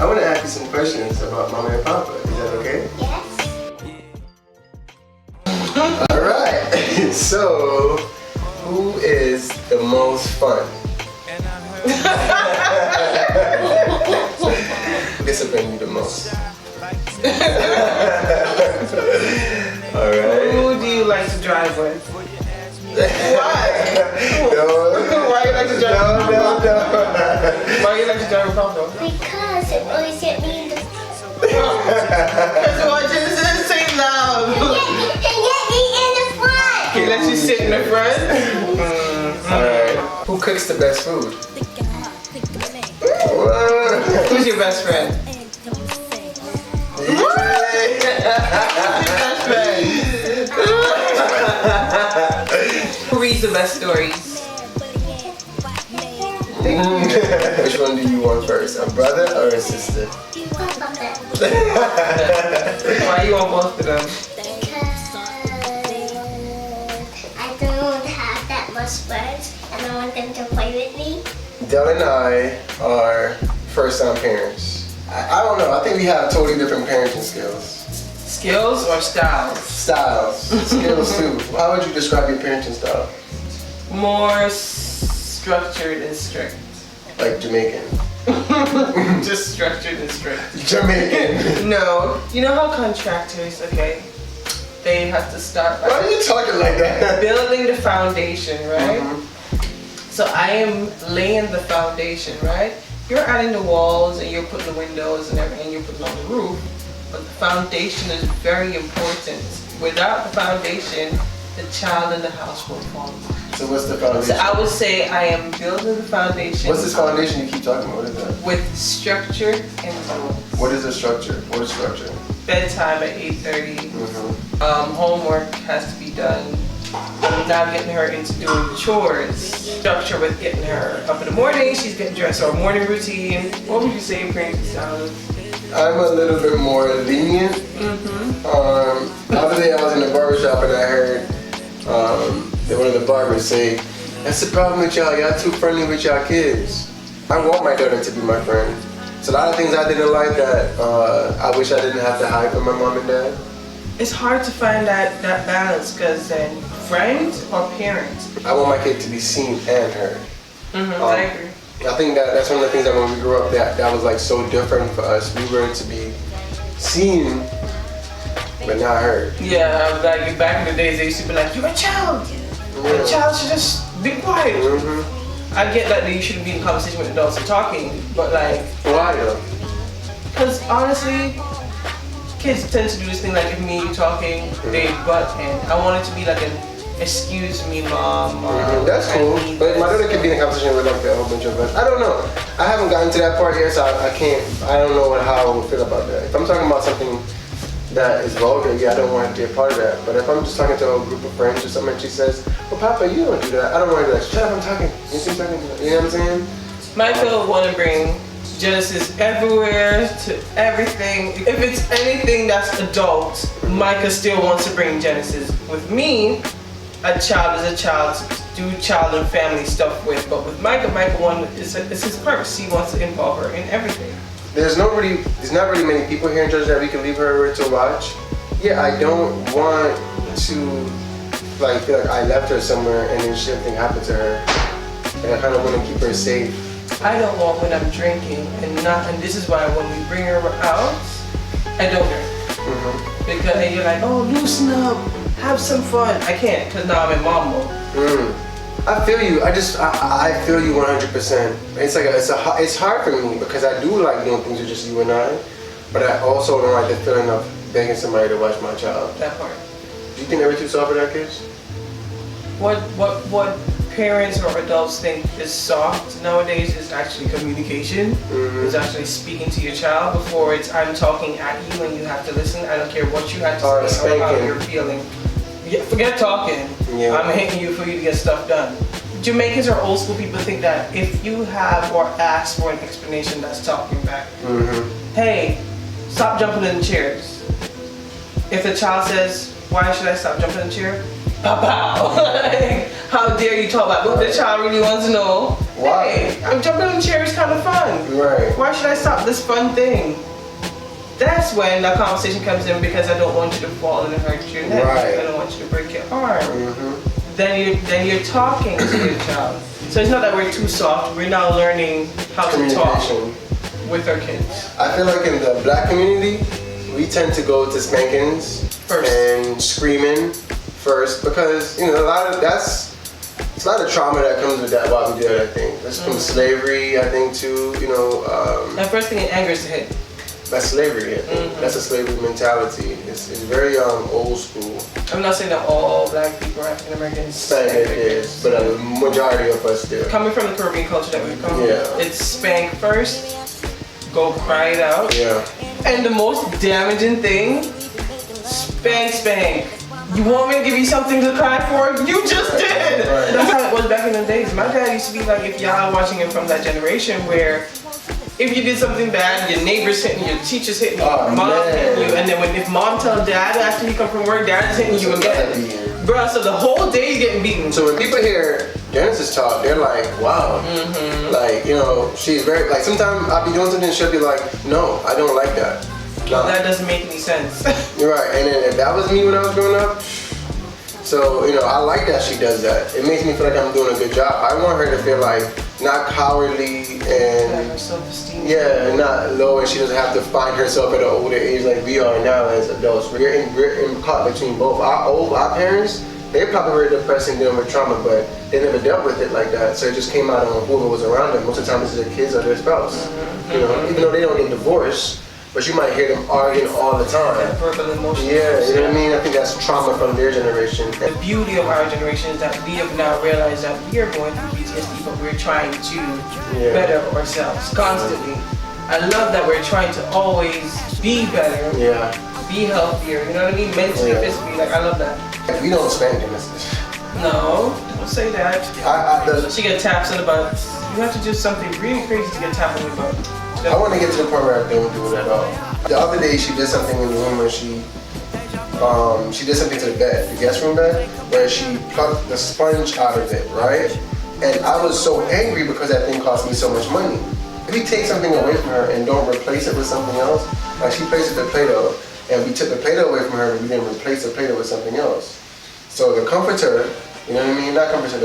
I want to ask you some questions about Mama and Papa. Is that okay? Yes. Alright, so who is the most fun? Discipline you the most. Alright. Who do you like to drive with? Why? No. Why you like to drive with Papa? No. Why you like to drive with Papa? Because it always get me in the Because what Genesis say loud. and get me in the front. He lets you sit in the front. Alright. Who cooks the best food? Who's your best friend? Who reads the best stories? Which one do you want first? A brother or a sister? Why you want both of them? Because I don't have that much words and I want them to play with me. Del and I are first-time parents. I don't know. I think we have totally different parenting skills. Skills or styles? Styles. Skills too. How would you describe your parenting style? More structured and strict. Like Jamaican. Just structured and strict. Jamaican. No. You know how contractors, okay, they have to start Why are you talking like that? building the foundation, right? So I am laying the foundation, right? You're adding the walls and you're putting the windows and everything, you're putting on the roof. But the foundation is very important. Without the foundation, the child in the house will fall. So what's the foundation? So I would say I am building the foundation. What's this foundation you keep talking about? What is that? With structure and rules. What is the structure? What is structure? Bedtime at 8:30. Homework has to be done. I'm now getting her into doing chores. Structure with getting her up in the morning. She's getting dressed. Or morning routine. What would you say your parenting style is? I'm a little bit more lenient. The other day I was in the barbershop and I heard one of the barbers say, "That's the problem with y'all. Y'all too friendly with y'all kids." I want my daughter to be my friend. So a lot of things I didn't like that I wish I didn't have to hide from my mom and dad. It's hard to find that balance because then friends or parents. I want my kid to be seen and heard. I agree. I think that's one of the things that when we grew up that was like so different for us. We were to be seen but not heard. Yeah, like back in the days they used to be like, "You're a child. A child should just be quiet." I get that you shouldn't be in conversation with adults and talking, but like, why though? because honestly, kids tend to do this thing like if me and you talking, they butt in. I want it to be like an "excuse me, mom." That's cool, but my daughter could be in a conversation with like a whole bunch of us. I don't know. I haven't gotten to that part yet, so I can't. I don't know how I would feel about that. If I'm talking about something that is vulgar, yeah, I don't want to be a part of that. But if I'm just talking to a group of friends or something, and she says, "Well, Papa, you don't do that," I don't want to do that. Shut up, I'm talking. You know what I'm saying? Michael want to bring Genesis everywhere to everything. If it's anything that's adult, Micah still wants to bring Genesis. With me, a child is a child to do child and family stuff with. But with Micah it's his purpose. He wants to involve her in everything. There's not really many people here in Georgia that we can leave her to watch. Yeah, I don't want to like feel like I left her somewhere and then something happened to her. And I kind of want to keep her safe. I don't want when I'm drinking and this is why when we bring her out, I don't drink. Because you're like, "Oh, loosen up, have some fun." I can't because now I'm in mom mode. I feel you. I feel you 100%. It's hard for me because I do like doing things with just you and I, but I also don't like the feeling of begging somebody to watch my child. That part. Do you think that we're too soft with our kids? What parents or adults think is soft nowadays is actually communication. It's actually speaking to your child before it's I'm talking at you and you have to listen. I don't care what you have to say or how you're feeling. Forget talking. Yeah. I'm hitting you for you to get stuff done. Jamaicans or old school people think that if you have or ask for an explanation, that's talking back. Hey, stop jumping in the chairs. If the child says, "Why should I stop jumping in the chair?" Pow. How dare you talk about? But the child really wants to know. Why? Hey, I'm jumping in the chair. It's kind of fun. Right. Why should I stop this fun thing? That's when the conversation comes in, because I don't want you to fall and hurt your neck. Right. I don't want you to break your arm. Mm-hmm. Then you're talking to your child. So it's not that we're too soft. We're now learning how to talk with our kids. I feel like in the black community, we tend to go to spankings First. and screaming first, because you know it's a lot of trauma that comes with that while we do it. I think that's from slavery. I think too. You know. The first thing in anger is to hit. That's slavery. I think. That's a slavery mentality. It's very old school. I'm not saying that all black people are African Americans. Spank their kids, but a majority of us do. Coming from the Caribbean culture that we come from, Yeah. it's spank first, go cry it out. Yeah. And the most damaging thing, spank. You want me to give you something to cry for? You just did! Right. That's how it was back in the days. My dad used to be like, if y'all are watching it from that generation where if you did something bad, your neighbor's hitting you, your teacher's hitting you, mom's hitting you, and then if mom tells dad after you come from work, dad's hitting you again. Bruh, so the whole day you're getting beaten. So when people hear Genesis talk, they're like, wow. Like, you know, she's very, like sometimes I'll be doing something and she'll be like, no, I don't like that. No, that doesn't make any sense. You're right, and then if that was me when I was growing up, so, you know, I like that she does that. It makes me feel like I'm doing a good job. I want her to feel like not caughardly and her self-esteem. yeah, not low, and she doesn't have to find herself at an older age like we are now as adults. We're in caught between both. Our parents, they probably were depressed and dealing with trauma, but they never dealt with it like that. So it just came out on whoever was around them. Most of the time it's their kids or their spouse. You know, even though they don't get divorced, but you might hear them arguing all the time. That verbal emotion. Yeah, you know what I mean? I think that's trauma from their generation. The beauty of our generation is that we have now realized that we are going through PTSD, but we're trying to better ourselves constantly. I love that we're trying to always be better, be healthier, you know what I mean? Mentally, physically, like I love that. We don't spank in this. No, don't say that. She get taps on the butt. You have to do something really crazy to get tapped on the butt. I want to get to the point where I don't do it at all. The other day she did something in the room where she did something to the bed, the guest room bed, where she plucked the sponge out of it, right? And I was so angry because that thing cost me so much money. If we take something away from her and don't replace it with something else, like she plays with the Play-Doh, and we took the Play-Doh away from her and we didn't replace the Play-Doh with something else. So the comforter, you know what I mean? Not comforter,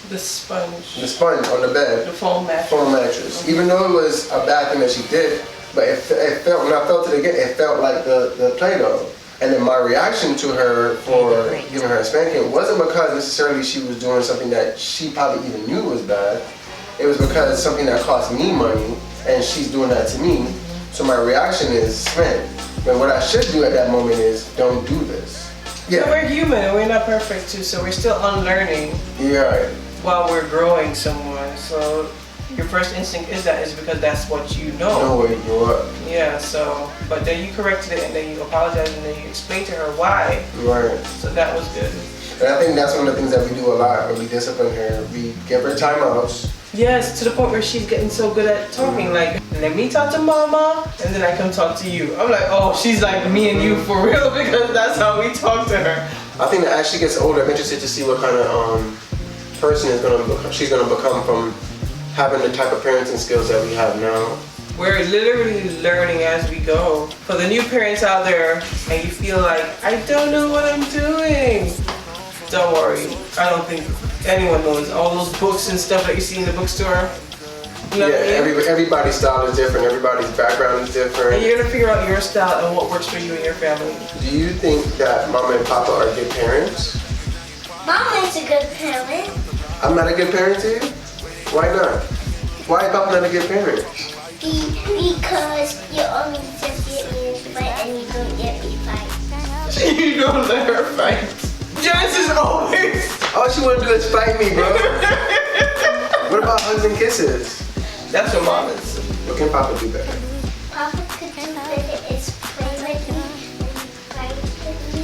the sponge. The sponge on the bed. The foam mattress. Foam mattress. Even though it was a bad thing that she did, but it felt, when I felt it again, it felt like the Play-Doh. And then my reaction to her for giving her a spanking wasn't because necessarily she was doing something that she probably even knew was bad. It was because something that cost me money and she's doing that to me. So my reaction is, man, but what I should do at that moment is don't do this. Yeah. But we're human and we're not perfect too, so we're still unlearning. Yeah. While we're growing somewhere. So your first instinct is because that's what you know. Know where you grew up. Yeah, so, but then you corrected it and then you apologized and then you explained to her why. Right. So that was good. And I think that's one of the things that we do a lot when we discipline her. We give her timeouts. Yes, to the point where she's getting so good at talking. Like, let me talk to mama and then I come talk to you. I'm like, oh, she's like me and you for real because that's how we talk to her. I think that as she gets older, I'm interested to see what kind of person she's gonna become from having the type of parenting skills that we have now. We're literally learning as we go. For the new parents out there, and you feel like, I don't know what I'm doing. Don't worry, I don't think anyone knows. All those books and stuff that you see in the bookstore. You know what I mean? Everybody's style is different, everybody's background is different. And you're gonna figure out your style and what works for you and your family. Do you think that Mama and Papa are good parents? Mama is a good parent. I'm not a good parent to you? Why not? Why is Papa not a good parent? Because you only just get me in a fight and you don't get me fight. You don't let her fight. Genesis always. All she wanna do is fight me, bro. What about hugs and kisses? That's what Mom is. What can Papa do better? Papa could do better is play with me and fight with me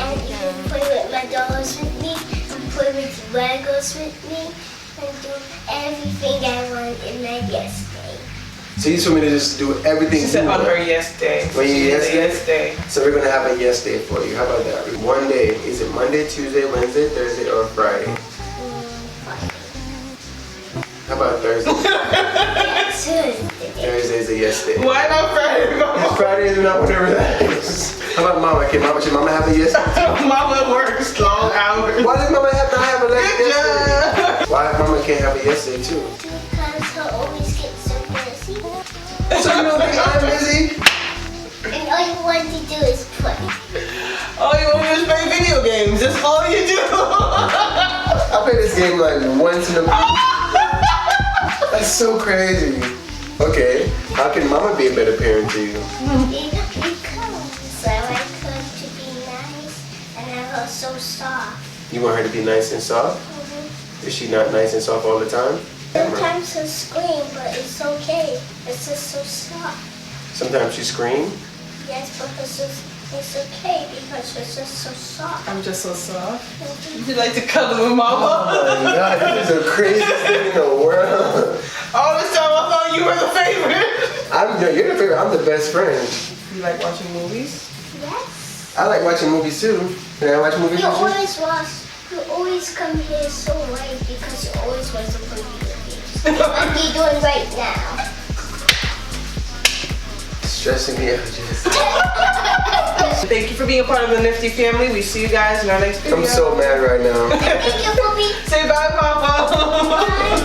and even play with my dolls with me and play with Legos with me and do everything I want in my yes day. So you just want me to just do everything She said on her yes day. When you yes day. So we're gonna have a yes day for you. How about that? One day. Is it Monday, Tuesday, Wednesday, Thursday, or Friday? Friday. How about Thursday? Yes, yes day. Why not Friday, Mama? Fridays are not whatever that is. How about Mama? Should Mama have a yes day? Mama works long hours. Why does Mama not have a yes Good day? job. Why Mama can't have a yes day too? Because her always gets so busy. So you don't think I'm busy? And all you want to do is play. All you want to do is play video games. That's all you do. I play this game like once in a week. That's so crazy. Okay, how can Mama be a better parent to you? Because I like her to be nice and have her so soft. You want her to be nice and soft? Is she not nice and soft all the time? Sometimes she'll scream, but it's okay. It's just so soft. Sometimes she screams. Yes, but it's okay because it's just so soft. I'm just so soft. You like to cuddle with Mama? Oh my God, this is the craziest thing in the world. All this time I thought you were the favorite. You're the favorite. I'm the best friend. You like watching movies? Yes. I like watching movies too. Can I watch movies with you? You always come here so late because you always want to play video games. Like you're doing right now. Stressing me out, Jess. Thank you for being a part of the Nifty family. We see you guys in our next video. I'm so mad right now. Thank you, Bobby. Say bye, Papa. Bye.